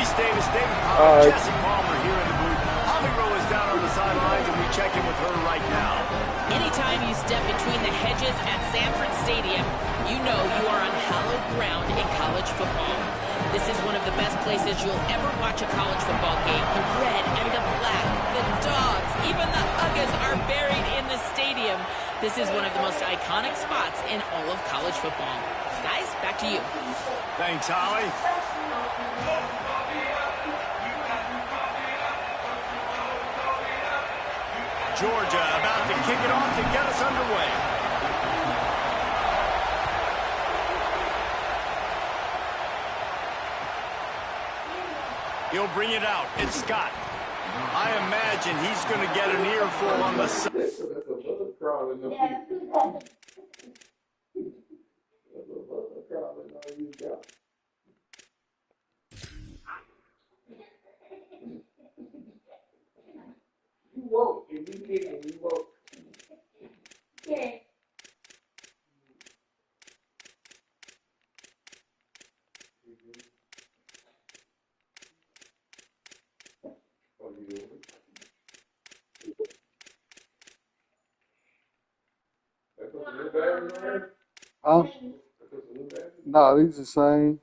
Reese Davis, David Pollard, Jesse Palmer here in the booth. Holly Rowe is down on the sidelines, and we check in with her right now. Anytime you step between the hedges at Sanford Stadium, you know you are on hallowed ground in college football. This is one of the best places you'll ever watch a college football game. The red and the black, the dogs, even the Uggas are buried in the stadium. This is one of the most iconic spots in all of college football. Guys, back to you. Thanks, Holly. Georgia about to kick it off to get us underway. He'll bring it out. It's Scott. I imagine he's going to get an earful on the side. You won't. You be kidding. You won't. Yeah. Huh? No, these are the same.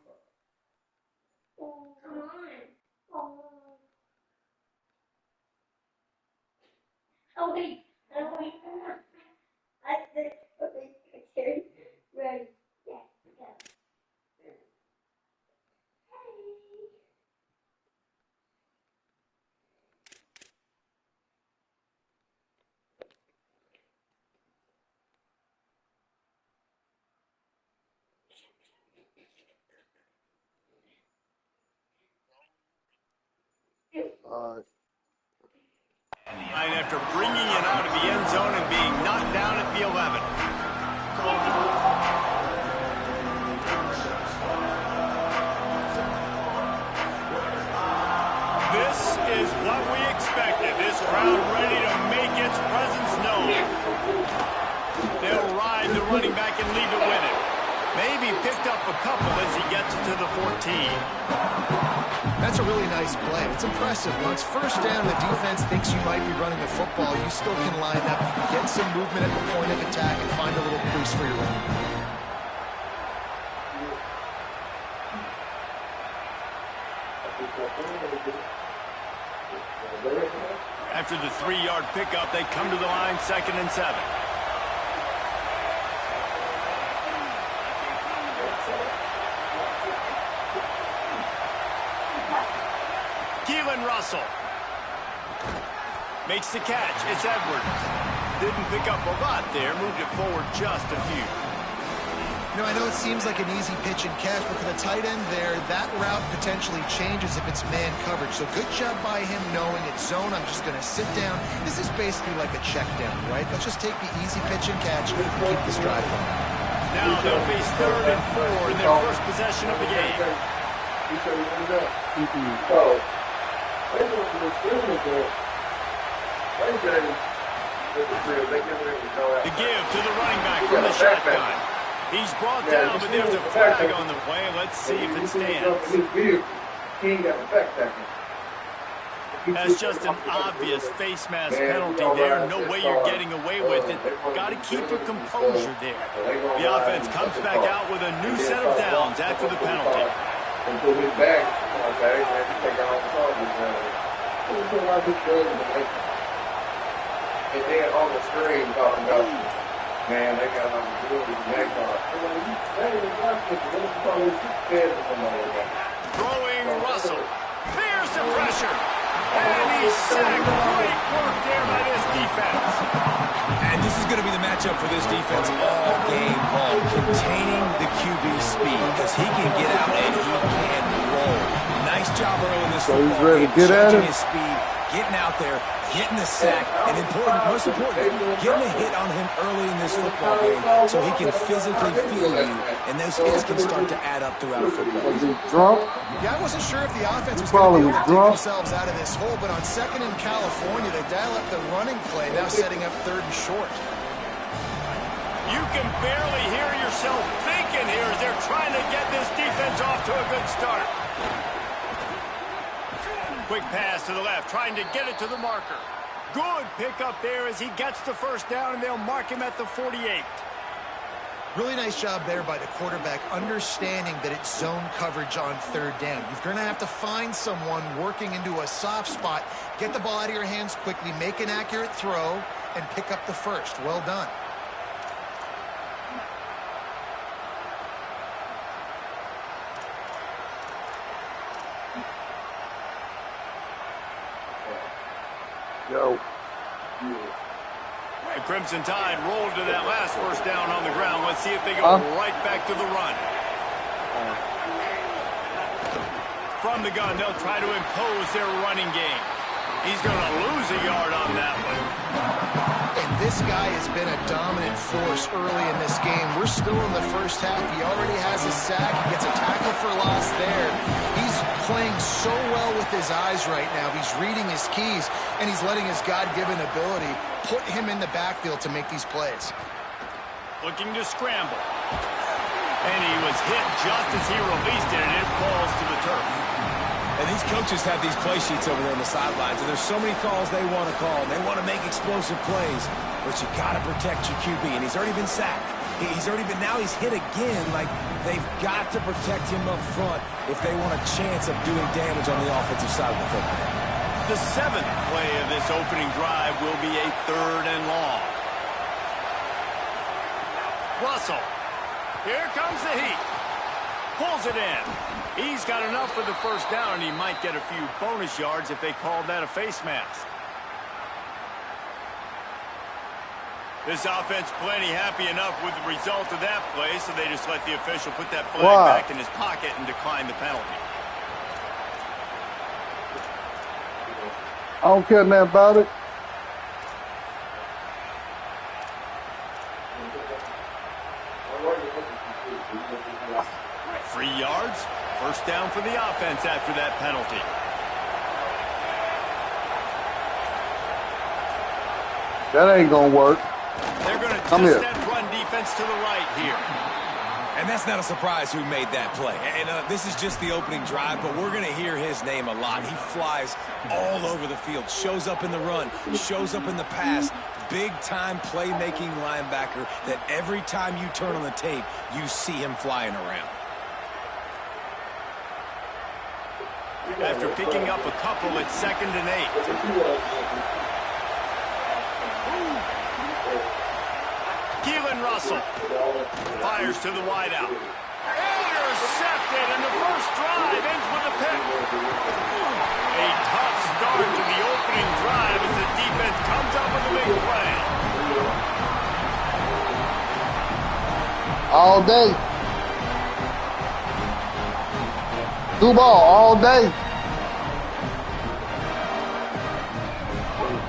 Oh, wait. Okay. Ready. Yeah. Right after bringing it out of the end zone and being knocked down at the 11. This is what we expected. This crowd ready to make its presence known. They'll ride the running back and leave it with him. Maybe picked up a couple as he gets to the 14. That's a really nice play. It's impressive. Once first down, the defense thinks you might be running the football. You still can line up, get some movement at the point of attack, and find a little crease for your run. After the 3-yard pickup, they come to the line, 2nd and 7. Russell makes the catch. It's Edwards. Didn't pick up a lot there. Moved it forward just a few. You know, I know it seems like an easy pitch and catch, but for the tight end there, that route potentially changes if it's man coverage. So good job by him knowing it's zone. I'm just going to sit down. This is basically like a check down, right? Let's just take the easy pitch and catch and keep this drive going. Now they'll face 3rd and 4 in their first possession of the game. The give to the running back from the shotgun. He's brought down, but there's a flag on the play. Let's see if it stands. That's just an obvious face mask penalty there. No way you're getting away with it. Got to keep your composure there. The offense comes back out with a new set of downs after the penalty. And then on the screen talking about, man, they got on the ability to make on. Throwing Russell. There's the pressure. And he's sacked. Great work there by this defense. And this is going to be the matchup for this defense all game long. Containing the QB speed because he can get out and he can roll. Nice job early in this football game. Get at it. His speed, getting out there, getting the sack, and most important, getting a hit on him early in this football game so he can physically feel you, and those hits can start to add up throughout a football game. Yeah, I wasn't sure if the offense was going to be able to dig themselves out of this hole, but on 2nd in California, they dial up the running play, now setting up 3rd and short. You can barely hear yourself thinking here as they're trying to get this defense off to a good start. Quick pass to the left, trying to get it to the marker. Good pickup there as he gets the first down, and they'll mark him at the 48. Really nice job there by the quarterback, understanding that it's zone coverage on third down. You're going to have to find someone working into a soft spot, get the ball out of your hands quickly, make an accurate throw, and pick up the first. Well done. Yo. The Crimson Tide rolled to that last first down on the ground. Let's see if they go right back to the run. From the gun, they'll try to impose their running game. He's going to lose a yard on that one. And this guy has been a dominant force early in this game. We're still in the first half. He already has a sack. He gets a tackle for loss there. He's playing so well with his eyes right now. He's reading his keys, and he's letting his God-given ability put him in the backfield to make these plays. Looking to scramble. And he was hit just as he released it, and it falls to the turf. And these coaches have these play sheets over there on the sidelines, and there's so many calls they want to call. They want to make explosive plays, but you got to protect your QB, and he's already been sacked. Now he's hit again. Like, they've got to protect him up front if they want a chance of doing damage on the offensive side of the football. The 7th play of this opening drive will be a 3rd and long. Russell. Here comes the heat. Pulls it in. He's got enough for the first down, and he might get a few bonus yards if they called that a face mask. This offense plenty happy enough with the result of that play, so they just let the official put that flag back in his pocket and decline the penalty. I don't care nothing about it. 3 yards. First down for the offense after that penalty. That ain't going to work. They're going to test that run defense to the right here. And that's not a surprise who made that play. And this is just the opening drive, but we're going to hear his name a lot. He flies all over the field, shows up in the run, shows up in the pass. Big-time playmaking linebacker that every time you turn on the tape, you see him flying around. After picking up a couple at 2nd and 8. Keelan Russell fires to the wideout. Intercepted, and the first drive ends with a pick. A tough start to the opening drive as the defense comes up with a big play. All day. Two ball all day.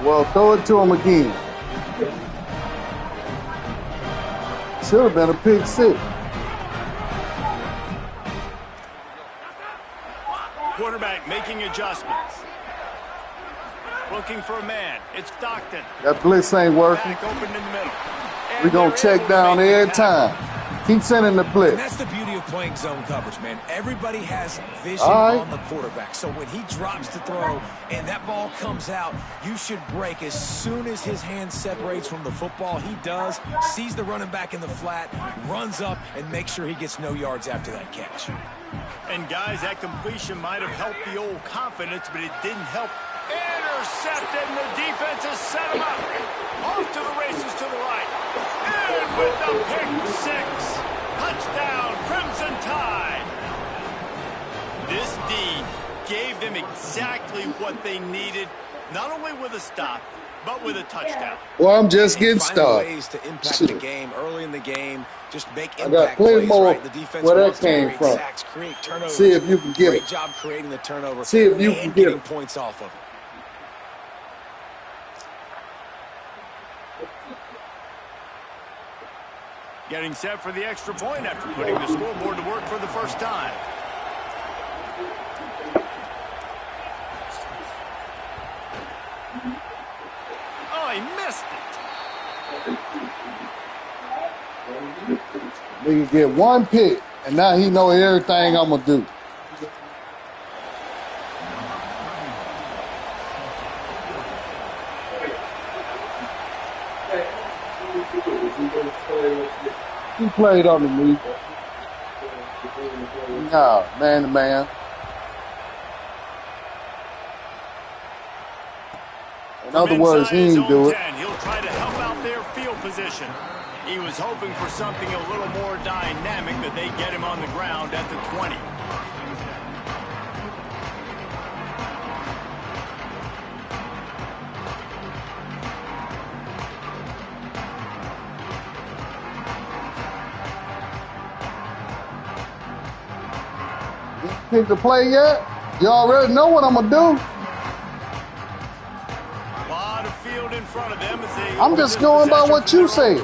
Well, throw it to him again. Should have been a pick six. Quarterback making adjustments. Looking for a man. It's Stockton. That blitz ain't working. Back open in the middle. We're going to check down every time. Keep sending the blitz. And that's the beauty of playing zone coverage, man. Everybody has vision on the quarterback. So when he drops to throw and that ball comes out, you should break as soon as his hand separates from the football. He does, sees the running back in the flat, runs up, and makes sure he gets no yards after that catch. And, guys, that completion might have helped the old confidence, but it didn't help. Intercepted, and the defense has set him up. Off to the races to the right. And with the pick six. Touchdown, Crimson Tide. This D gave them exactly what they needed, not only with a stop, but with a touchdown. Well, I'm just getting started. Ways to impact the game early in the game. Just make impact I got plenty plays, more right? The defense where that wants to came create from. sacks, create turnovers. See if you can get Great it. job creating the turnover. See if you can get getting it. points off of it. Getting set for the extra point after putting the scoreboard to work for the first time. Oh, he missed it. We can get one pick, and now he know everything I'm going to do. He played underneath. No, man to man. In other words, he didn't do it. He'll try to help out their field position. He was hoping for something a little more dynamic, but they get him on the ground at the 20. Pick the play yet? You already know what I'm gonna do. A lot of field in front of them as they I'm just going by what you say.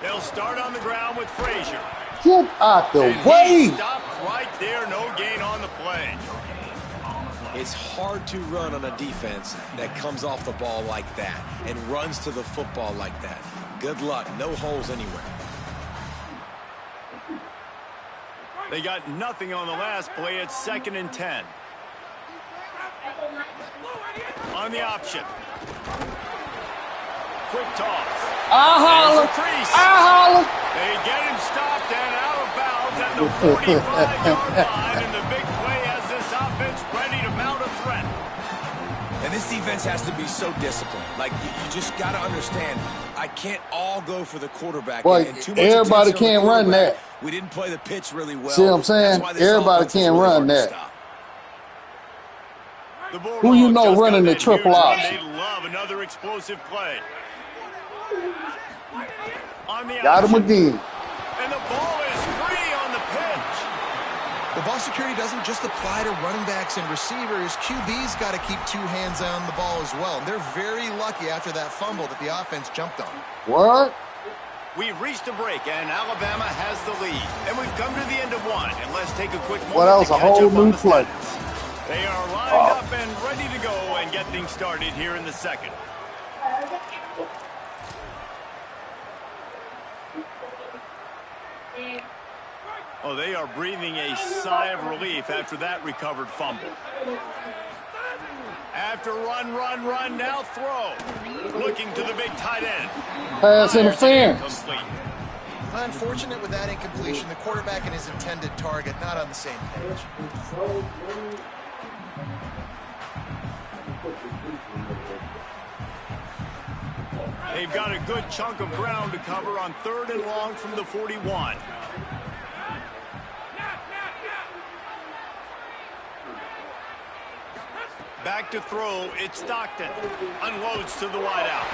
They'll start on the ground with Frazier. Get out the way. He stopped right there, no gain on the play. It's hard to run on a defense that comes off the ball like that and runs to the football like that. Good luck. No holes anywhere. They got nothing on the last play. It's 2nd and 10. On the option. Quick toss. I holler. They get him stopped and out of bounds at the 45-yard line, and the big play has this offense ready to mount a threat. And this defense has to be so disciplined. Like, you just got to understand, I can't all go for the quarterback. Boy, and too much everybody can't run that. We didn't play the pitch really well. See what I'm saying? Everybody can't run that. Who you know running the triple option? They love another explosive play. On the Got him option. again. And the ball is free on the pitch. The ball security doesn't just apply to running backs and receivers. QB's got to keep 2 hands on the ball as well. And they're very lucky after that fumble that the offense jumped on. What? We've reached a break, and Alabama has the lead. And we've come to the end of one. And let's take a quick moment Well, that was to a catch whole up on new the play. stats. They are lined up and ready to go and get things started here in the second. Oh, they are breathing a sigh of relief after that recovered fumble. After run, now throw. Looking to the big tight end. Pass interference. Unfortunate with that incompletion. The quarterback and his intended target not on the same page. They've got a good chunk of ground to cover on 3rd and long from the 41. Back to throw, it's Stockton. Unloads to the wideout.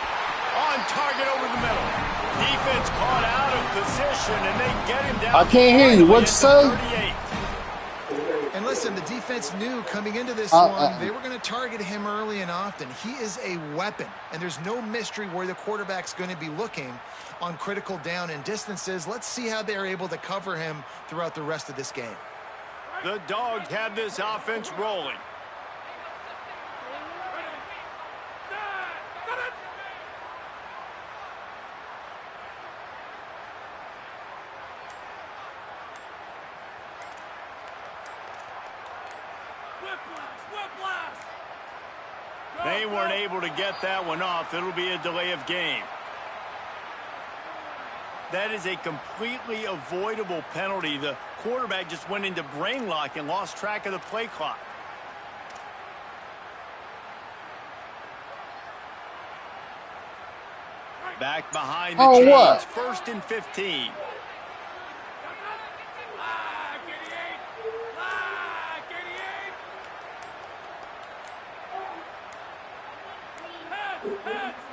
On target over the middle. Defense caught out of position, and they get him down. I can't hear you. What'd you say? 38. And listen, the defense knew coming into this one, they were going to target him early and often. He is a weapon, and there's no mystery where the quarterback's going to be looking on critical down and distances. Let's see how they're able to cover him throughout the rest of this game. The Dogs have this offense rolling. They weren't able to get that one off. It'll be a delay of game. That is a completely avoidable penalty. The quarterback just went into brain lock and lost track of the play clock. Back behind the chains. What? 1st and 15.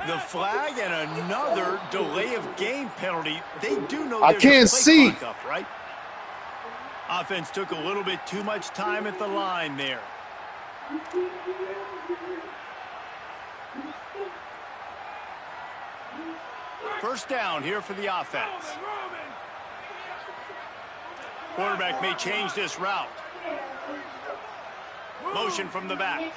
The flag and another delay of game penalty. They do know I can't see. Up, right? Offense took a little bit too much time at the line there. First down here for the offense. Quarterback may change this route. Motion from the back.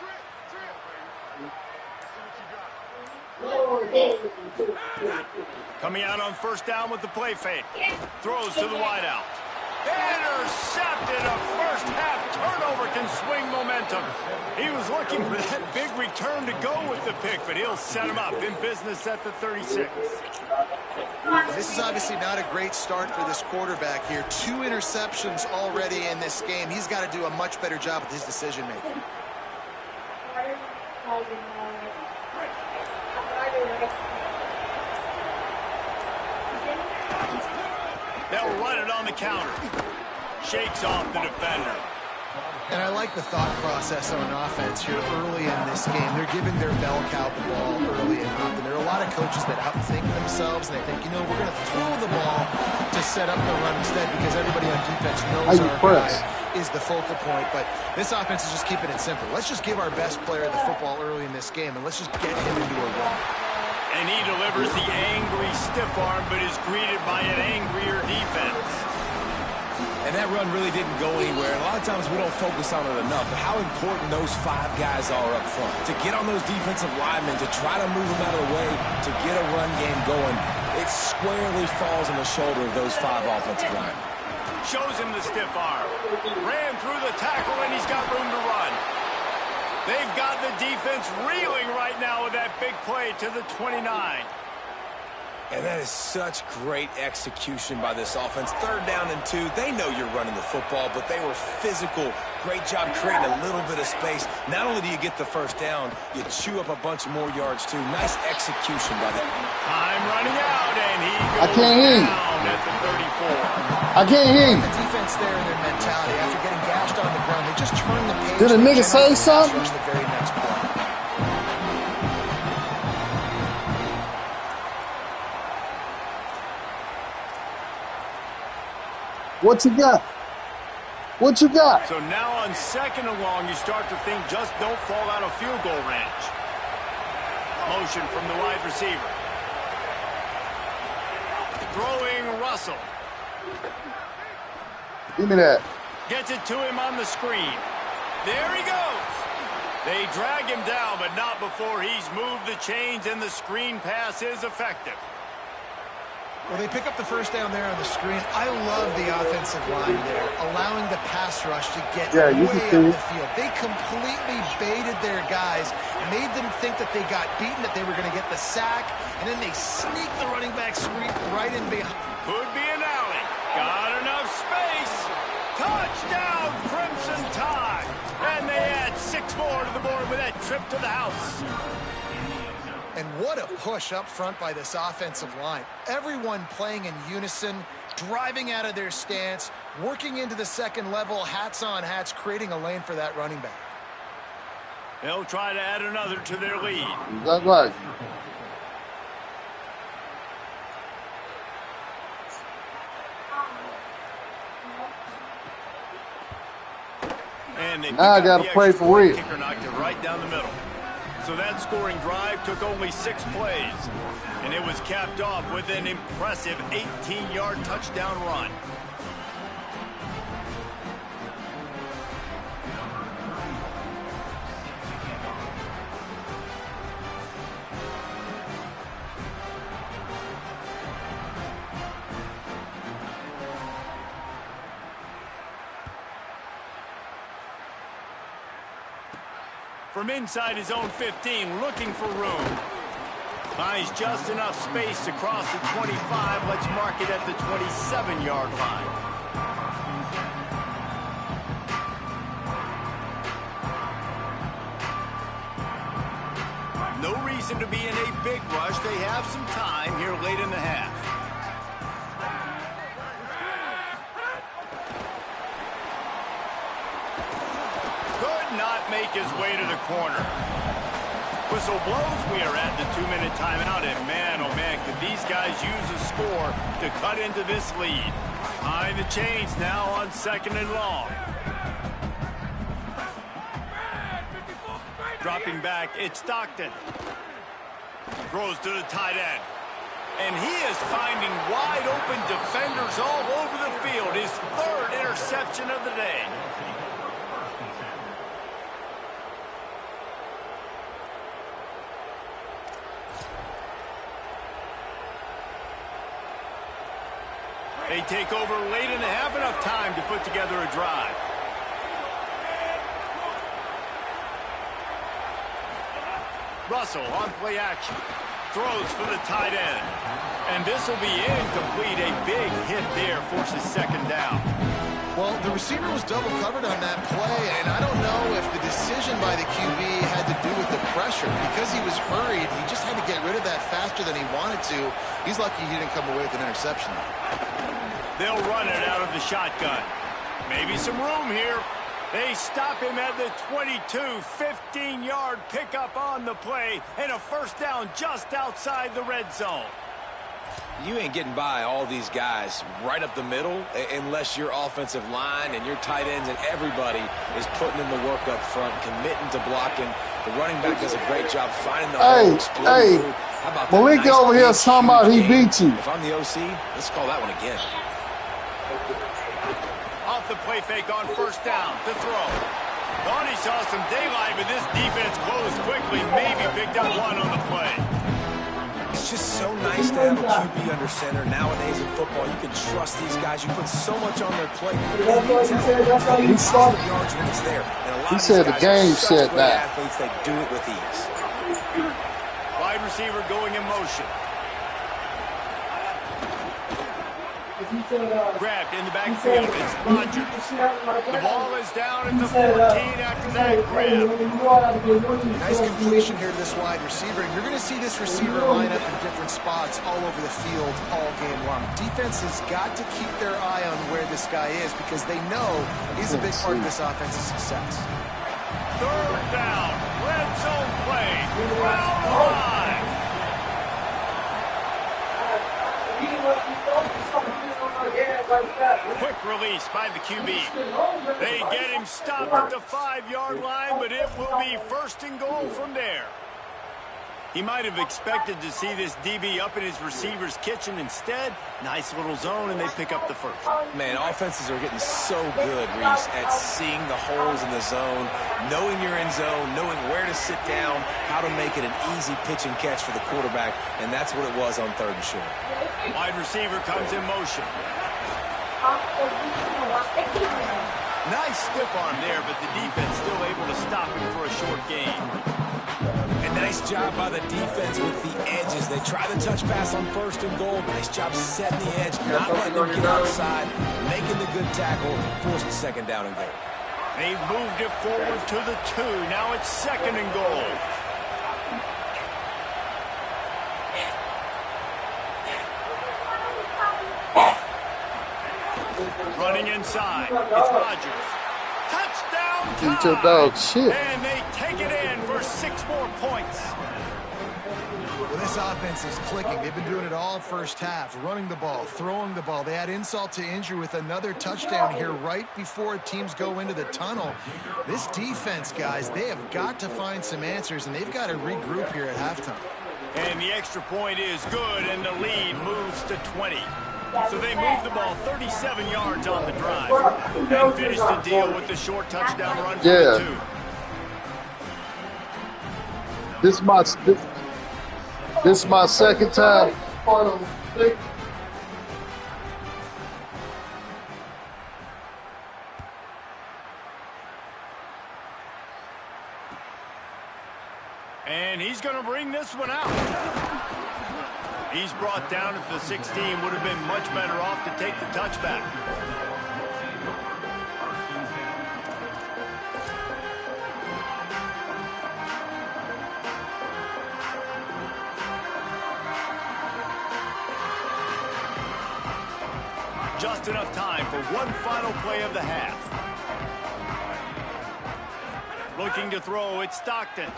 Coming out on 1st down with the play fake. Throws to the wideout. Intercepted. A first-half turnover can swing momentum. He was looking for that big return to go with the pick, but he'll set him up in business at the 36. This is obviously not a great start for this quarterback here. 2 interceptions already in this game. He's got to do a much better job with his decision-making. They'll run it on the counter. Shakes off the defender. And I like the thought process on offense here early in this game. They're giving their bell cow the ball early and often. There are a lot of coaches that outthink themselves, and they think, you know, we're going to throw the ball to set up the run instead because everybody on defense knows our guy is the focal point. But this offense is just keeping it simple. Let's just give our best player the football early in this game, and let's just get him into a run. And he delivers the angry stiff arm, but is greeted by an angrier defense. And that run really didn't go anywhere. And a lot of times we don't focus on it enough, but how important those 5 guys are up front. To get on those defensive linemen, to try to move them out of the way, to get a run game going, it squarely falls on the shoulder of those 5 offensive linemen. Shows him the stiff arm. Ran through the tackle, and he's got room to run. They've got the defense reeling right now with that big play to the 29. And that is such great execution by this offense. 3rd down and 2. They know you're running the football, but they were physical. Great job creating a little bit of space. Not only do you get the first down, you chew up a bunch more yards, too. Nice execution by them. Time running out, and he goes down at the 34. I can't hear you. The defense there in their mentality, after getting gashed on the ground, they just turn the page. Did a nigga say something? Rush the very next play. What you got? What you got? So now on 2nd and long, you start to think just don't fall out of field goal range. Motion from the wide receiver. Throwing Russell. Give me that. Gets it to him on the screen. There he goes. They drag him down, but not before he's moved the chains, and the screen pass is effective. Well, they pick up the first down there on the screen. I love the offensive line there, allowing the pass rush to get way up the field. They completely baited their guys, made them think that they got beaten, that they were going to get the sack, and then they sneak the running back screen right in behind. Could be an alley. Got enough space. Touchdown, Crimson Tide. And they add 6 more to the board with that trip to the house. And what a push up front by this offensive line. Everyone playing in unison, driving out of their stance, working into the second level, hats on hats, creating a lane for that running back. They'll try to add another to their lead. That's right. And they now I got to pray for real. Kicker knocked it right down the middle. So that scoring drive took only 6 plays, and it was capped off with an impressive 18-yard touchdown run. From inside his own 15, looking for room. Finds just enough space to cross the 25. Let's mark it at the 27-yard line. No reason to be in a big rush. They have some time here late in the half. Not make his way to the corner. Whistle blows. We are at the 2-minute timeout, and man, oh man, could these guys use a score to cut into this lead. Behind the chains now on 2nd and long. Dropping back, it's Stockton. Throws to the tight end. And he is finding wide open defenders all over the field. His 3rd interception of the day. They take over late in the half, enough time to put together a drive. Russell on play action. Throws for the tight end. And this will be incomplete. A big hit there forces second down. Well, the receiver was double covered on that play, and I don't know if the decision by the QB had to do with the pressure. Because he was hurried, he just had to get rid of that faster than he wanted to. He's lucky he didn't come away with an interception. They'll run it out of the shotgun. Maybe some room here. They stop him at the 22, 15-yard pickup on the play, and a first down just outside the red zone. You ain't getting by all these guys right up the middle unless your offensive line and your tight ends and everybody is putting in the work up front, committing to blocking. The running back does a great job finding the hole, exploding through. How about that? Malik over here talking about he beat you. If I'm the OC, let's call that one again. Off the play fake on first down to throw. Thought he saw some daylight, but this defense closed quickly. Maybe picked up one on the play. It's just so nice to have a QB under center nowadays in football. You can trust these guys. You put so much on their plate. He saw it. Yards when it's there. And a lot He of said these the guys are game such said great that. athletes, they do it with ease. Wide receiver going in motion. Grabbed in the backfield. It's Rodgers. The ball is down at the 14 after that grab. Nice completion here to this wide receiver. And you're going to see this receiver line up in different spots all over the field all game long. Defense has got to keep their eye on where this guy is because they know he's a big part of this offense's success. Third down. Red zone play. Crowd alive. Quick release by the QB. They get him stopped at the 5-yard line, but it will be first and goal from there. He might have expected to see this DB up in his receiver's kitchen. Instead, nice little zone, and they pick up the first. Man, offenses are getting so good, Reese, at seeing the holes in the zone, knowing you're in zone, knowing where to sit down, how to make it an easy pitch and catch for the quarterback, and that's what it was on third and short. Wide receiver comes in motion. Nice stiff arm there, but the defense still able to stop him for a short gain. A nice job by the defense with the edges. They try the touch pass on first and goal. Nice job setting the edge, not letting them get outside, making the good tackle, forcing second down and goal. They've moved it forward to the 2. Now it's second and goal. Running inside. It's Rodgers. Touchdown time. Beat your dog shit. And they take it in for 6 more points. Well, this offense is clicking. They've been doing it all first half, running the ball, throwing the ball. They add insult to injury with another touchdown here right before teams go into the tunnel. This defense, guys, they have got to find some answers, and they've got to regroup here at halftime. And the extra point is good, and the lead moves to 20. So they move the ball 37 yards on the drive and finish the deal with the short touchdown run for the 2. This is my second time. And he's going to bring this one out. He's brought down at the 16. Would have been much better off to take the touchback. Just enough time for one final play of the half. Looking to throw, it's Stockton.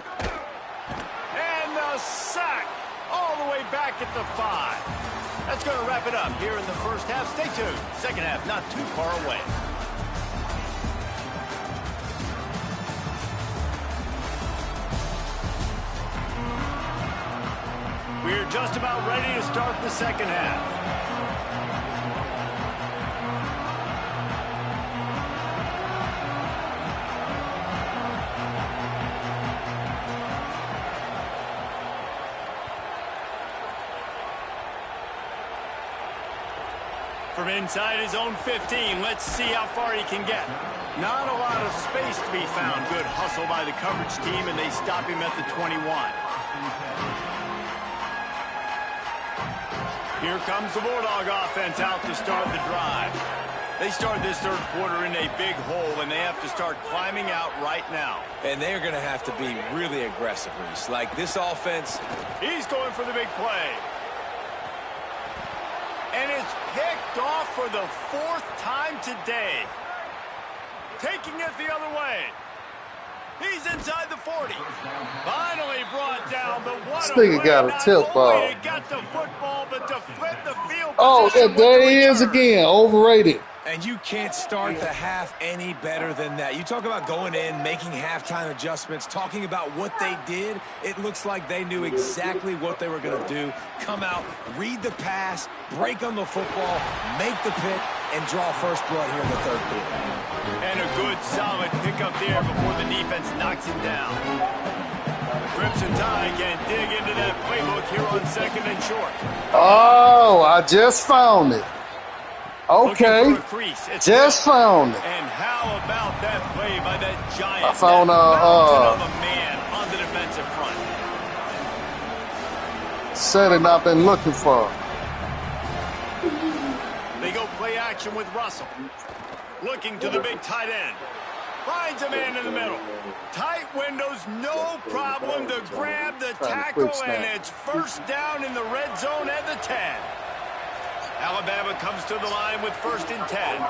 And the sack all the way back at the 5. That's going to wrap it up here in the first half. Stay tuned. Second half not too far away. We're just about ready to start the second half. From inside his own 15, let's see how far he can get. Not a lot of space to be found. Good hustle by the coverage team, and they stop him at the 21. Here comes the Bulldog offense out to start the drive. They start this third quarter in a big hole, and they have to start climbing out right now. And they're going to have to be really aggressive, Reese. Like this offense. He's going for the big play. And it's picked off for the 4th time today. Taking it the other way. He's inside the 40. Finally brought down, but what This a nigga play. got a Not tip ball. only to get the football, but to flip the field Oh, position there with he the is return. again. Overrated. And you can't start the half any better than that. You talk about going in, making halftime adjustments, talking about what they did. It looks like they knew exactly what they were going to do. Come out, read the pass, break on the football, make the pick, and draw first blood here in the third quarter. And a good, solid pick up there before the defense knocks him down. The Crimson Tide can dig into that playbook here on 2nd and short. Oh, I just found it. Okay. Looking for a crease. It's Just there. found it. And how about that play by that giant? I found, that mountain of a man on the defensive front. Said it I've been looking for. They go play action with Russell. Looking to the big tight end. Finds a man in the middle. Tight windows, no problem to grab the tackle, and it's first down in the red zone at the 10. Alabama comes to the line with 1st and 10.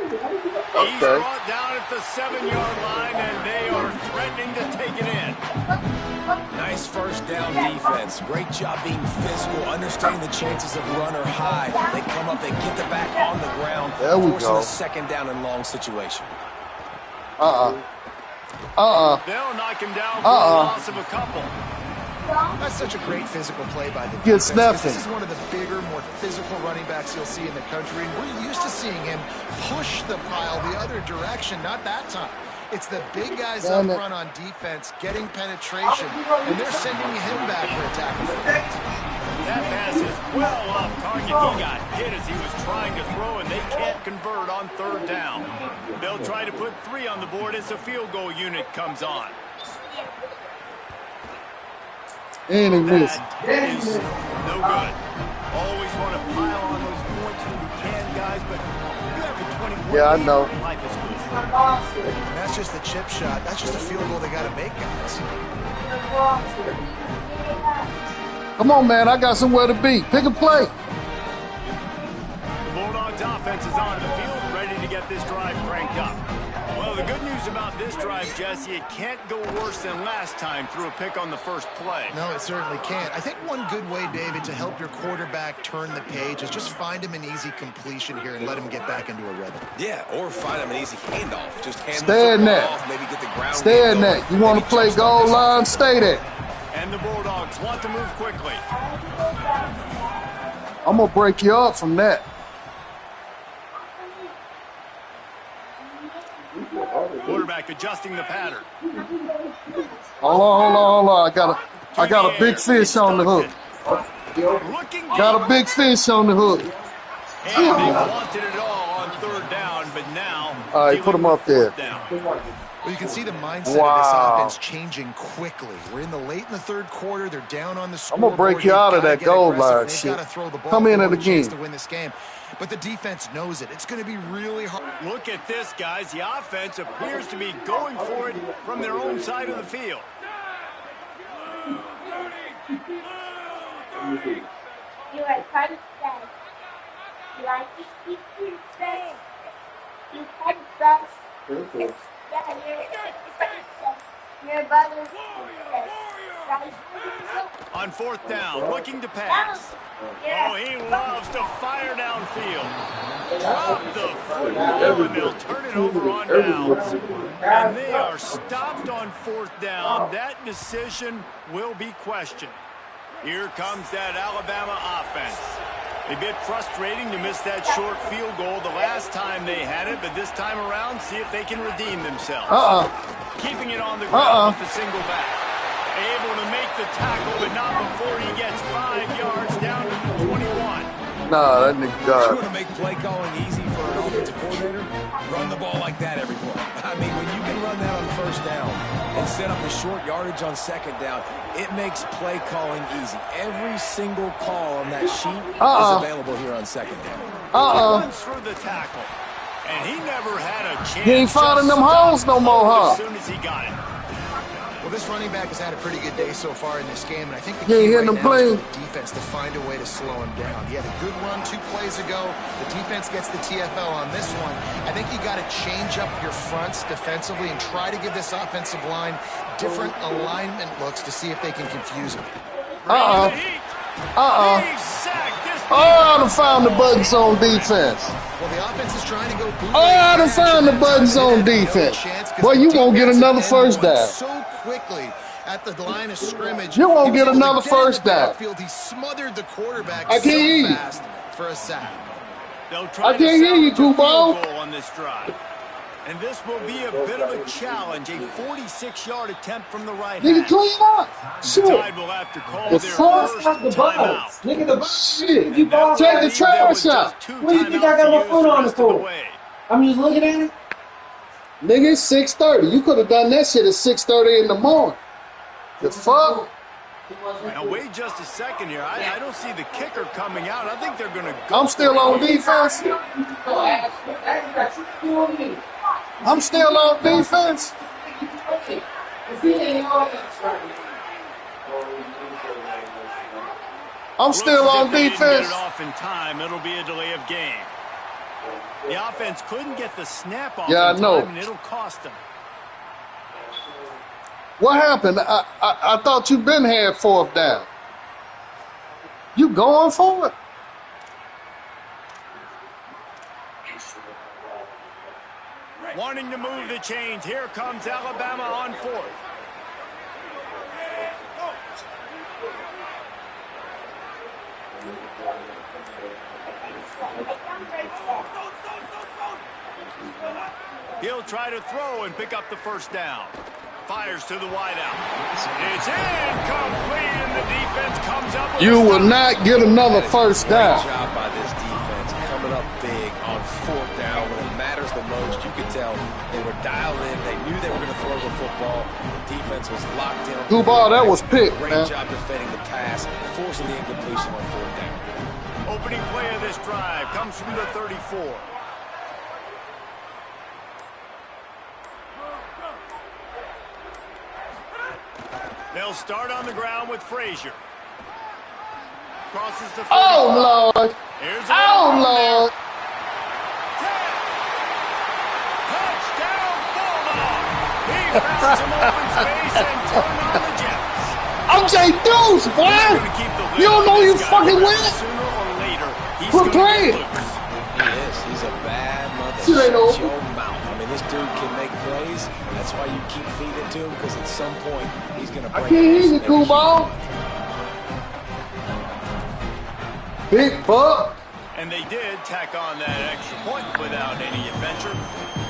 He's brought down at the 7-yard line, and they are threatening to take it in. Nice first down defense. Great job being physical, understanding the chances of run or high. They come up, they get the back on the ground, There we forcing go. a 2nd down and long situation. They'll knock him down for a loss of a couple. That's such a great physical play by the Gets defense. nothing. This is one of the bigger, more physical running backs you'll see in the country. And we're used to seeing him push the pile the other direction, not that time. It's the big guys up front on defense getting penetration, and they're sending him back for a tackle for loss. That pass is well off target. He got hit as he was trying to throw, and they can't convert on 3rd down. They'll try to put 3 on the board as the field goal unit comes on. And it missed. That is no good. Always want to pile on those points when you can, guys, but you have a 20-point Yeah, I lead. know. Life is good. And that's just the chip shot. That's just a field goal they got to make, guys. Come on, man. I got somewhere to be. Pick a play. The Bulldogs offense is on the field, ready to get this drive cranked up. Well, the good news about this drive, Jesse, it can't go worse than last time through a pick on the first play. No, it certainly can't. I think one good way, David, to help your quarterback turn the page is just find him an easy completion here and let him get back into a rhythm. Yeah, or find him an easy handoff. Just hand Stay the in football there. off, maybe get the ground Stay game in going, there. You want to maybe play jumpstart goal this line? offense. Stay there. And the Bulldogs want to move quickly. I'm going to break you up from that. Quarterback adjusting the pattern. Hold on. I got a big fish on the hook. Looking Got a big fish on the hook. And they wanted it all on 3rd down, but now All right, put him up there. Well, you can see the mindset Wow. of this offense changing quickly. We're in the 3rd quarter. They're down on the I'm gonna scoreboard. break you out of They've that gotta get goal aggressive. line They've shit. gotta throw the ball Come in for at the a chance game. to win this game. But the defense knows it. It's going to be really hard. Look at this, guys. The offense appears to be going for it from their own side of the field. You are punch best. You like to keep your best. You punch best. Yeah, you're brother's best. Right? On 4th down, looking to pass. Oh, he loves to fire downfield. Drop the football, and they'll turn it over on downs. And they are stopped on 4th down. That decision will be questioned. Here comes that Alabama offense. A bit frustrating to miss that short field goal the last time they had it, but this time around, see if they can redeem themselves. Keeping it on the ground with the single back. Able to make the tackle, but not before he gets 5 yards down to the 21. Nah, that nigga You got want to make play calling easy for an offensive coordinator? Run the ball like that every play. I mean, when you can run that on first down and set up the short yardage on second down, it makes play calling easy. Every single call on that sheet is available here on second down. Runs through the tackle, and he never had a chance. He ain't finding them holes no more, huh? As soon as he got it. Well, this running back has had a pretty good day so far in this game, and I think the You ain't key hitting right him now is clean. for the defense to find a way to slow him down. He had a good run 2 plays ago. The defense gets the TFL on this one. I think you got to change up your fronts defensively and try to give this offensive line different alignment looks to see if they can confuse him. He's sacked. This I done found the button zone defense. Well, the offense is trying to go I done found the button zone defense. Boy, you won't get another first down. So quickly at the line of scrimmage. You won't He was get able to another get in the first down. backfield. He smothered the quarterback I can't hear you. so fast for a sack. They'll try I can't hear you, to salvage a Kubo. field goal on this drive. And this will be a bit of a challenge, a 46-yard attempt from the right Nigga, hand. clean up. Shit. Tide will have to call The their first first timeout. Nigga, the Shit. you ball Take the There trash was out. just 2 What do you think I timeouts got to my use foot the on it rest of the for? way. I'm just looking at it. Nigga, it's 6:30. You could have done that shit at 6:30 in the morning. The fuck? Now, wait just a second here. I don't see the kicker coming out. I think they're going to go. I'm still on defense. I'm still on defense. I'm still Looks as on if they didn't defense. Get it off in time. It'll be a delay of game. The offense couldn't get the snap off Yeah, I in know. time, and it'll cost them. What happened? I thought you been had 4th down. You going for it? Wanting to move the chains. Here comes Alabama on 4th. He'll try to throw and pick up the first down. Fires to the wideout. It's incomplete, and the defense comes up with You a will stop. not get another first Great down. job by this defense coming up big on 4th down when it matters the most. You could tell they were dialed in. They knew they were going to throw the football. The defense was locked in. Good ball, that was picked, Great man. job defending the pass, forcing the incompletion on 4th down. Opening play of this drive comes from the 34. They'll start on the ground with Frazier. Crosses the 34. Oh, Lord. Here's a Oh, run there. Lord. Touchdown, Bulldog. He found some open space and turned on the Jets. I'm J. Deuce, They're boy. gonna keep the lid You don't on know this you guy fucking because win. Sooner or later, he's Quit gonna playing. get loose. He is. He's a bad mother. Shit ain't Shut over. your mouth. I mean, this dude can make plays. That's why you keep feeding it to him, because at some point, he's going to I break can't hear loose you, and cool make a ball. huge run. Big buck. And they did tack on that extra point without any adventure.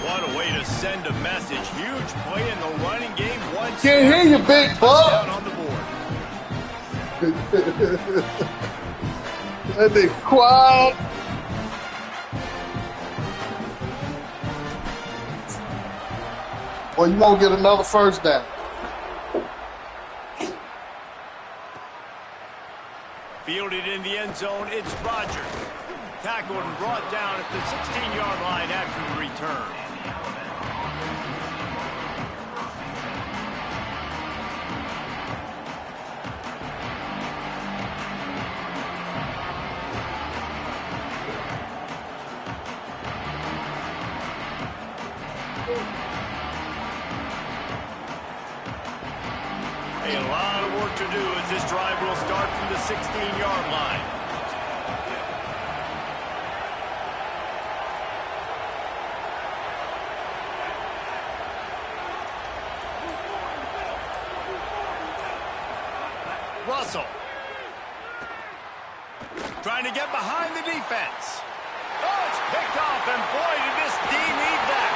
What a way to send a message. Huge play in the running game. One Can't hear you, big touchdown buck. on the board. That nigga quiet. Well, you won't get another first down. Fielded in the end zone, it's Rodgers. Tackled and brought down at the 16-yard line after the return. A lot of work to do as this drive will start from the 16-yard line. Russell. Trying to get behind the defense. Oh, it's picked off, and boy, did this D need that.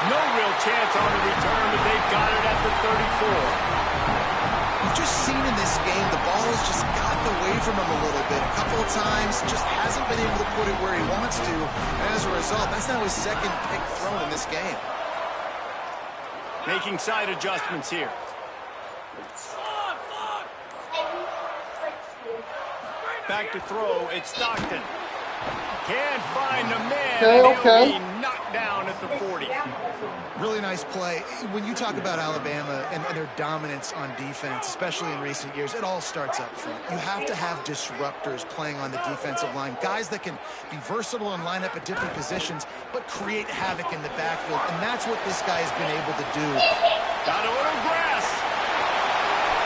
No real chance on the return, but they've got it at the 34. we've just seen in this game, the ball has just gotten away from him a little bit. A couple of times, just hasn't been able to put it where he wants to. And as a result, that's now his second pick thrown in this game. Making side adjustments here. Back to throw, it's Stockton. Can't find the man, and he'll be knocked down at the 40. Really nice play. When you talk about Alabama and their dominance on defense, especially in recent years, it all starts up front. You have to have disruptors playing on the defensive line, guys that can be versatile and line up at different positions, but create havoc in the backfield, and that's what this guy has been able to do. Got a little grass.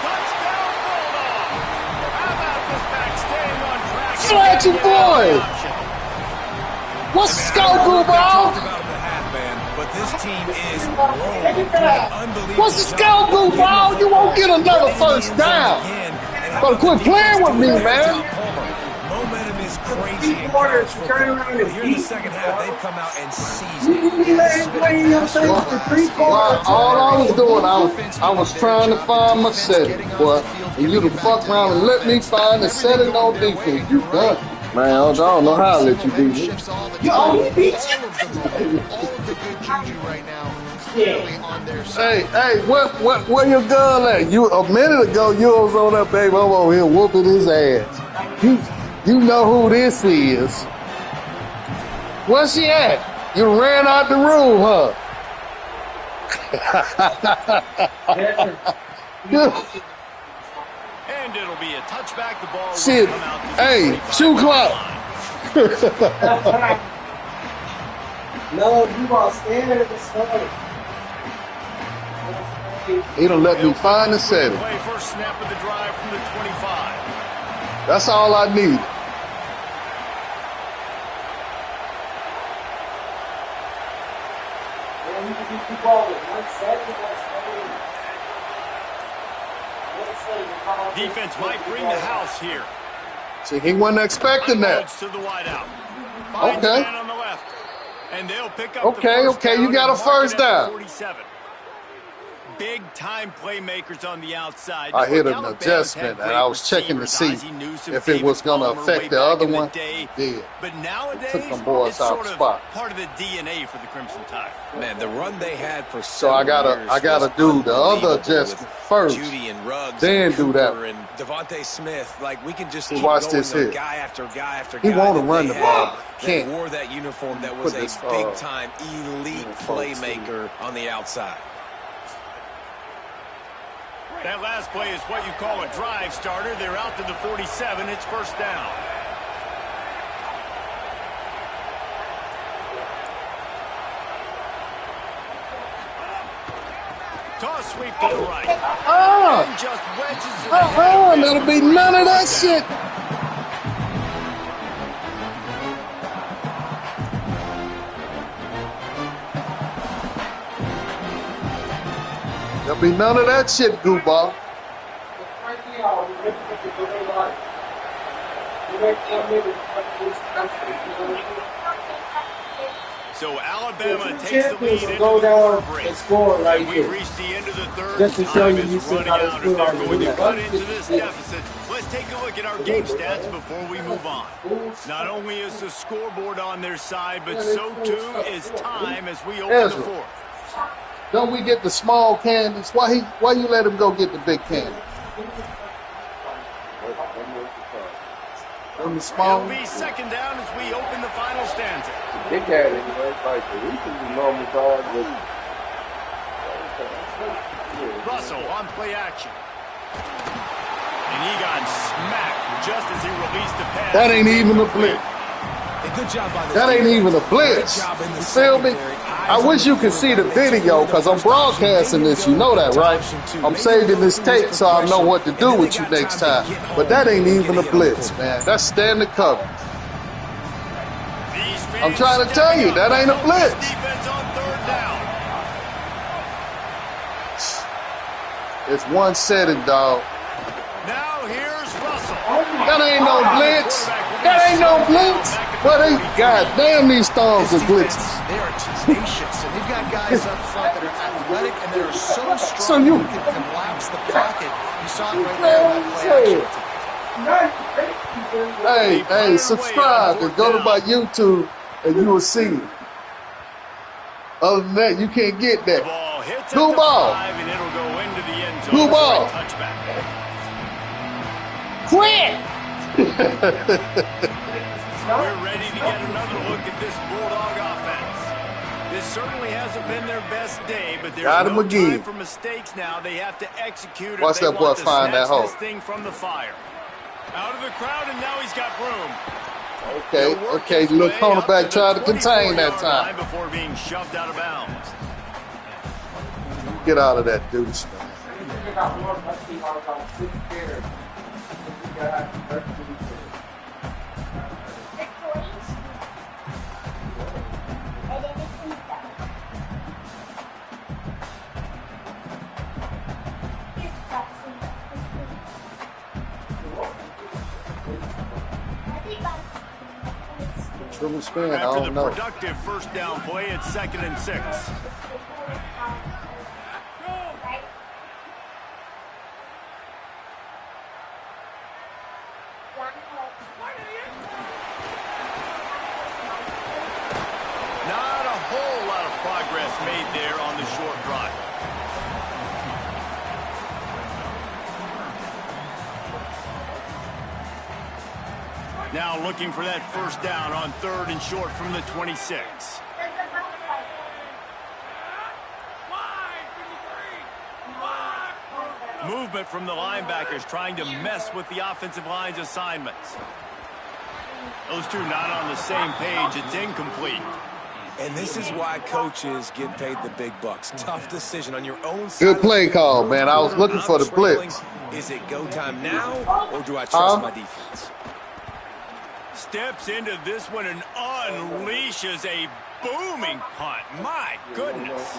Touchdown, Bulldog. How about this back staying on track? Slide your boy. What's the score, bro? But this team is rolling. What's the score, bro? You won't get another first down. But quit playing with me, man. Momentum is crazy in college football. But here in the second half, they've come out and seized it. Well, all I was doing, I was trying to find my setting, boy. And you to fuck around and let me find the setting on defense. You done. Man, I don't know how to let you beat me. All of the good juju right now clearly on their side. Hey, where your girl at? You a minute ago you was on that baby. I'm over here whooping his ass. You know who this is. Where's she at? You ran out the room, huh? And it'll be a touchback. The ball Shit. will come out to the Hey, 25 shoe clock. No, you are standing at the start. He done let me find the setting. Play first snap of the drive from the 25. That's all I need. Man, you can keep balling. 1-7, 1-7. Defense might bring the house here. See, he wasn't expecting that. To the wideout. Finds Okay. man on the left. And they'll pick up Okay, the first okay, down you got and a mark first it at down. 47. Big time playmakers on the outside. I hit an Alabama's adjustment, had and I was great checking to see receivers. Ozzie Newsome, if it was David going to Palmer affect way the back other in the one. day. It did. But nowadays, Took them boys it's out sort the of spot. part of the DNA for the Crimson Tide. Man, the run they had for So I gotta do the other adjustment first, Judy and Ruggs then and do that. Cooper and Devontae Smith. Like, we can just See, keep watch going this on here. guy after guy after He guy. wanna that run they the ball, had but that can't. wore that uniform that was Put this, a big-time elite playmaker on the outside. That last play is what you call a drive starter. They're out to the 47. It's first down. Toss sweep to the right. And just wedges it ahead. That'll be none of that shit. There'll be none of that shit, goofball. So Alabama takes the lead into go the down third break. and score right And here. we've reached the end of the third. Just to show Time you is you still running got a out if score they're out going to here. cut into this deficit. Let's take a look at our game stats before we move on. Not only is the scoreboard on their side, but so too is time as we open the fourth. Don't we get the small candies? Why you let him go get the big candy? On the small. It'll be second down as we open the final stanza. Big cat anyway, like the recent normal card with Russell on play action. And he got smacked just as he released the pass. That ain't even a blitz. Good job by this That ain't defense. even a blitz. Good job in the You feel me? secondary. I wish you could see the video because I'm broadcasting this. You know that, right? I'm saving this tape so I know what to do with you next time. But that ain't even a blitz, man. That's standing cover. I'm trying to tell you, that ain't a blitz. Defense on third down. It's one setting, dog. Now here's Russell. That ain't no blitz. That ain't no blitz. But they, goddamn, these thumbs are blitzes. They are tenacious, and they've got guys up front that are athletic and that are so strong So you- can collapse the pocket. You saw it right there in that play action. Hey, subscribe and go to my YouTube and you will see it. Other than that, you can't get The that. ball hits Good at the ball. 5, and it'll go into the end zone Good for ball. a touchback. Quit! We're ready to get another look at this Bulldog offense. This certainly hasn't been their best day, but there's Got him no again. time for mistakes now. They have to execute Watch if they that boy want to find snatch that hole. this thing from the fire. Out of the crowd, and now he's got room. Okay, the little cornerback tried to contain that 24-yard time. line before being shoved out of bounds. Get out of that douche, man. Triple spin, I After the don't know. productive first down play, it's 2nd and 6. Not a whole lot of progress made there on the short run. Now looking for that first down on 3rd and short from the 26. Movement from the linebackers trying to mess with the offensive line's assignments. Those two not on the same page. It's incomplete. And this is why coaches get paid the big bucks. Tough decision on your own side. Good play call, man. I was looking for the blitz. Is it go time now, or do I trust my defense? Steps into this one and unleashes a booming punt. My goodness.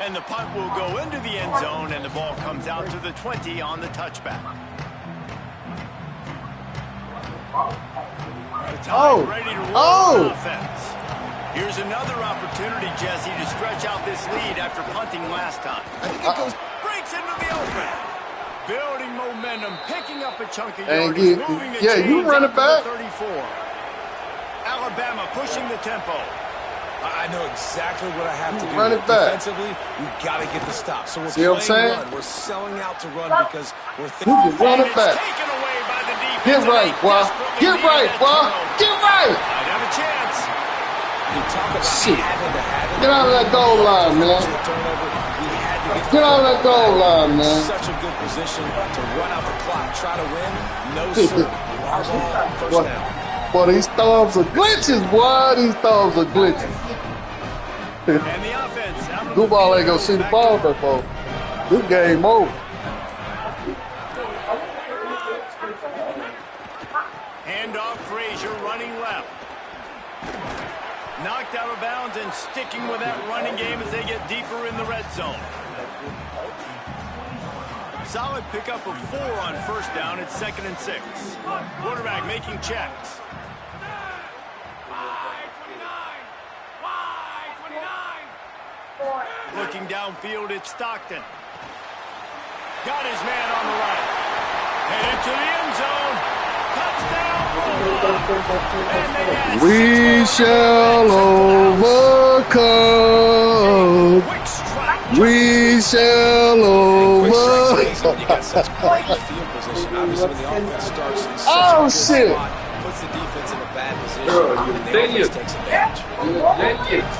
And the punt will go into the end zone, and the ball comes out to the 20 on the touchback. The time ready to roll on offense. Here's another opportunity, Jesse, to stretch out this lead after punting last time. Breaks into the open. Building momentum, picking up a chunk of yardage, moving the chains you run it back. 34. Alabama pushing the tempo. I know exactly what I have to do. Run it back. Defensively, we've got to get the stop. So we're See what I'm playing saying? run. We're selling out to run because we're You can run it back. Taken away by the defense. Get right, boy. Get right, boy. Get right. I'd have a chance. You talk about Shit. having to have it. Get out of that goal line, man. Get out of that goal line, man. Such a good position to run out the clock, try to win. No, sir. Our ball, first down. Boy, these thumbs are glitches, boy. These thumbs are glitches. And the offense. out of Good ball the ain't gonna see the back ball over. no more. This game over. Handoff, Frazier running left. Knocked out of bounds and sticking with that running game as they get deeper in the red zone. Solid pickup of 4 on first down. It's 2nd and 6. Quarterback making checks. Looking downfield, it's Stockton. Got his man on the right. Headed to the end zone. Touchdown, Bulldog. We shall overcome. We shall overcome. You got such great field position. Obviously, when the offense starts in such a Oh, good shit. spot, puts the defense in a bad position, and the offense takes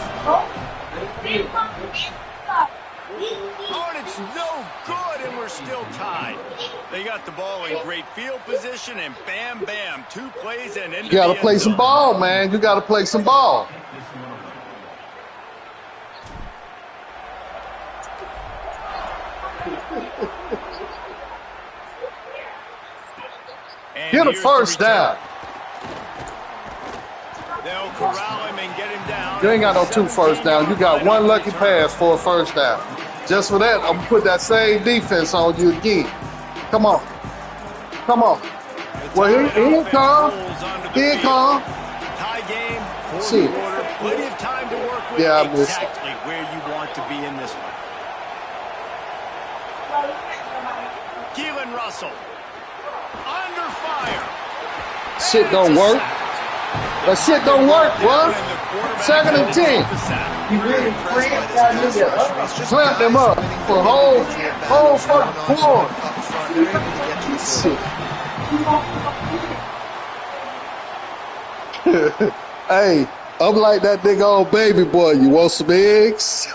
advantage. Oh, and it's no good, and we're still tied. They got the ball in great field position, and bam, bam, 2 plays and into You gotta the play end some zone. ball, man. You gotta play some ball. And Get a here's first the return. down. They'll corral him and get him down. You ain't got no 2 first down. You got 1 lucky pass for a first down. Just for that, I'm gonna put that same defense on you again. Come on. Come on. Well, here it come. Here it come. Tie game, fourth See. quarter, plenty of time to work with. Yeah, I missed it. Exactly where you want to be in this one. Keelan Russell. Under fire. Shit don't work. That shit don't work, bro. 2nd and 10. You really cramped that nigga up. Clamp them up for whole fucking quarter. Hey, I'm like that nigga old baby boy. You want some eggs?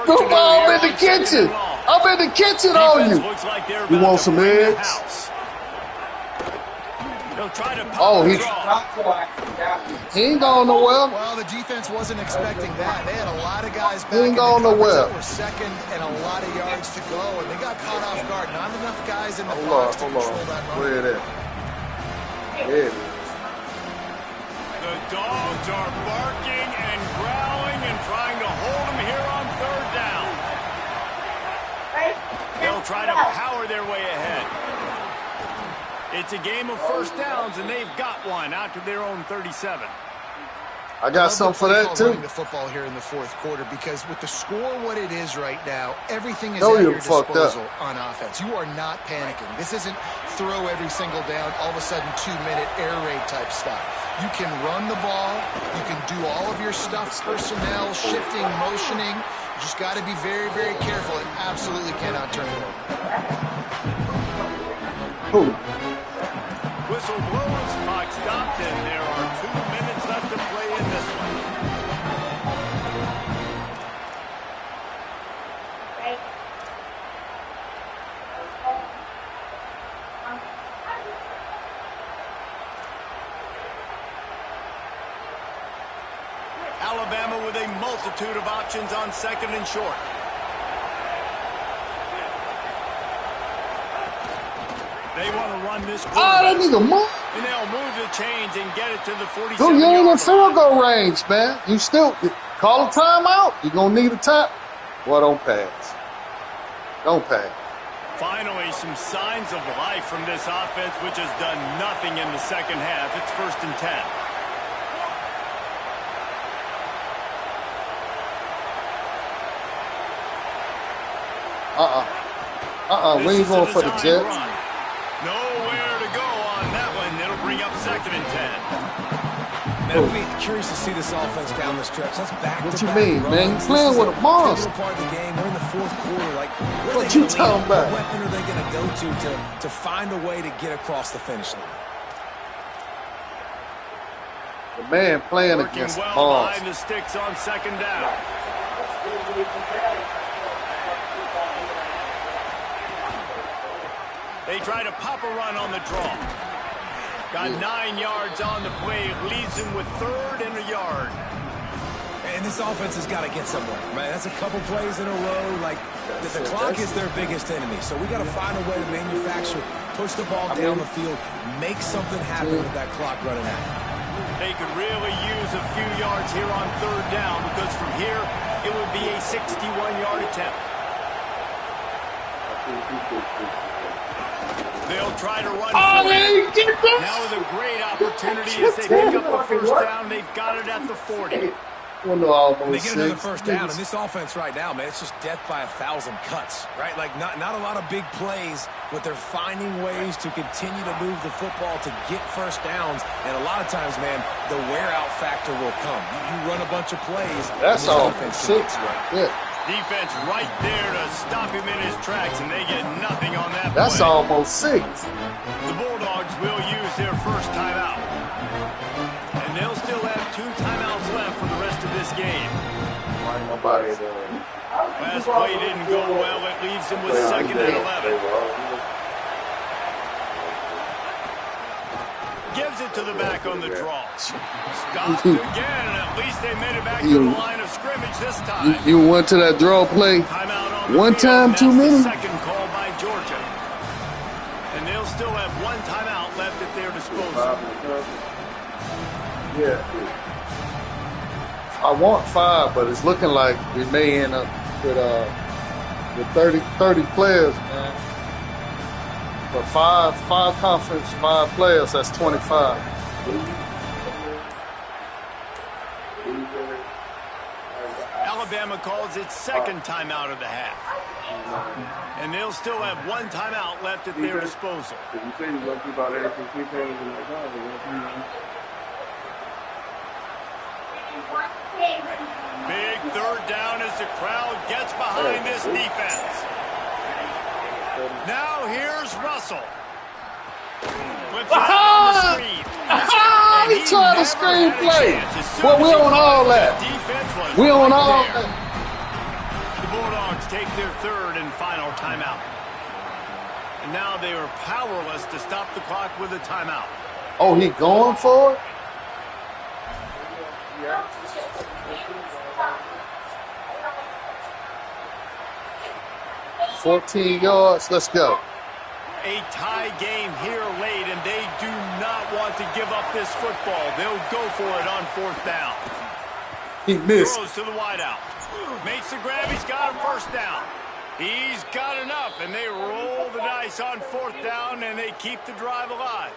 Come on, I'm in the kitchen. I'm in the kitchen on you. You want some eggs? Oh, he ain't going nowhere. Well, the defense wasn't expecting that. They had a lot of guys back He ain't in the going coverage nowhere. that were second and a lot of yards to go, and they got caught off guard. Not enough guys in the box to control that run. Where it at? Yeah. The dogs are barking and growling and trying to hold him here on 3rd down. They'll try to power their way ahead. It's a game of 1st downs, and they've got one out to their own 37. I got something for that too. The football here in the 4th quarter, because with the score what it is right now, everything is No, at you're your fucked up. disposal on offense. You are not panicking. This isn't throw every single down, all of a sudden 2-minute air raid type stuff. You can run the ball. You can do all of your stuff, personnel, shifting, motioning. You just got to be very, very careful and absolutely cannot turn it over. Whistle blows, clock stopped, and there are 2 minutes left to play in this one. Alabama with a multitude of options on 2nd and short. They want to run this quarter. That nigga move. And they'll move the chains and get it to the 47-yard Dude, you ain't in line. field goal range, man. You still call a timeout. You gonna need a time. Well, don't pass. Don't pass. Finally, some signs of life from this offense, which has done nothing in the 2nd half. It's 1st and 10. We ain't going for the Jets. Run. Nowhere to go on that one. It'll bring up 2nd and 10. Man, I'll be curious to see this offense down the stretch. That's back-to-back What you mean, man? You runs. playing with a monster. Part of the game. We're in the 4th quarter. Like, What you talking about? What weapon are they going to go to find a way to get across the finish line? The man playing Working against well Mars. behind the sticks on 2nd down. They try to pop a run on the draw. Got 9 yards on the play. Leaves him with 3rd and a yard. And this offense has got to get somewhere, right? That's a couple plays in a row. Like, the clock is their biggest enemy. So we got to find a way to manufacture, push the ball down the field, make something happen with that clock running out. They could really use a few yards here on 3rd down, because from here, it would be a 61-yard attempt. They'll try to run. Oh, man, get that. Now with a great opportunity as they pick up the 1st down. They've got it at the 40. They get another 1st down, and this offense right now, man, it's just death by 1,000 cuts, right? Like, not a lot of big plays, but they're finding ways to continue to move the football to get 1st downs, and a lot of times, man, the wear-out factor will come. You run a bunch of plays. That's all 6 right there. Defense right there to stop him in his tracks, and they get nothing on that That's play. almost 6. The Bulldogs will use their 1st timeout. And they'll still have 2 timeouts left for the rest of this game. Last play didn't go well. It leaves them with 2nd and 11. Gives it to the back on the draw. Stopped again, and at least they made it back to the line of scrimmage this time. You went to that draw play one time too many. Second call by Georgia. And they'll still have 1 timeout left at their disposal. Yeah. I want 5, but it's looking like we may end up with 30 players, man. But five conference, 5 players, that's 25. Alabama calls its 2nd timeout of the half. And they'll still have one timeout left at their disposal. You say you love about everything in that Big third down as the crowd gets behind this defense. Now here's Russell. Flips it out on the screen. He tried to screen play. Well, we on all that. We on all that. The Bulldogs take their third and final timeout. And now they are powerless to stop the clock with a timeout. Oh, he going for it? Yeah. 14 yards. Let's go. A tie game here late, and they do not want to give up this football. They'll go for it on fourth down. He missed. Throws to the wideout. Makes the grab. He's got a first down. He's got enough, and they roll the dice on fourth down, and they keep the drive alive.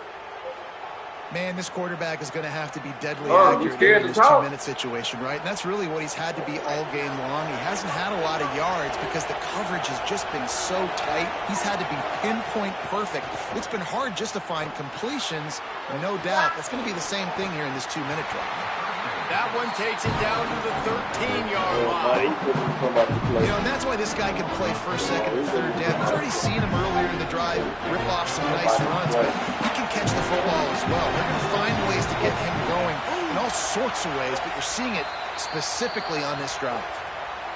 Man, this quarterback is going to have to be deadly accurate in this 2-minute situation, right? And that's really what he's had to be all game long. He hasn't had a lot of yards because the coverage has just been so tight. He's had to be pinpoint perfect. It's been hard just to find completions, no doubt. That's going to be the same thing here in this 2-minute drive. That one takes it down to the 13-yard line. You know, and that's why this guy can play first, second, and third down. We've already seen him earlier in the drive rip off some nice runs, but he can catch the football as well. They're going to find ways to get him going in all sorts of ways, but you're seeing it specifically on this drive.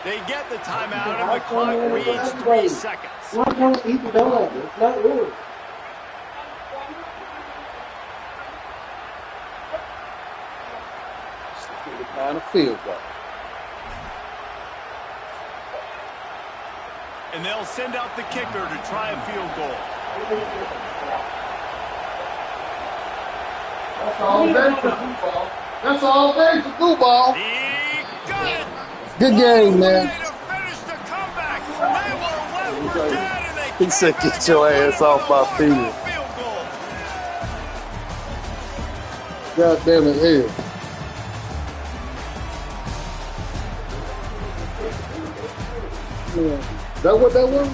They get the timeout, and the clock reads 3 seconds. Why don't eat the donut? It's not yours. Kind of field goal. And they'll send out the kicker to try a field goal. That's all day for Duval. That's all day for Duval. He got it. Good game, man. To finish the comeback. They were left for dead, and they He said, "Get your ass off my field." God damn it, hell. Yeah. That what that was?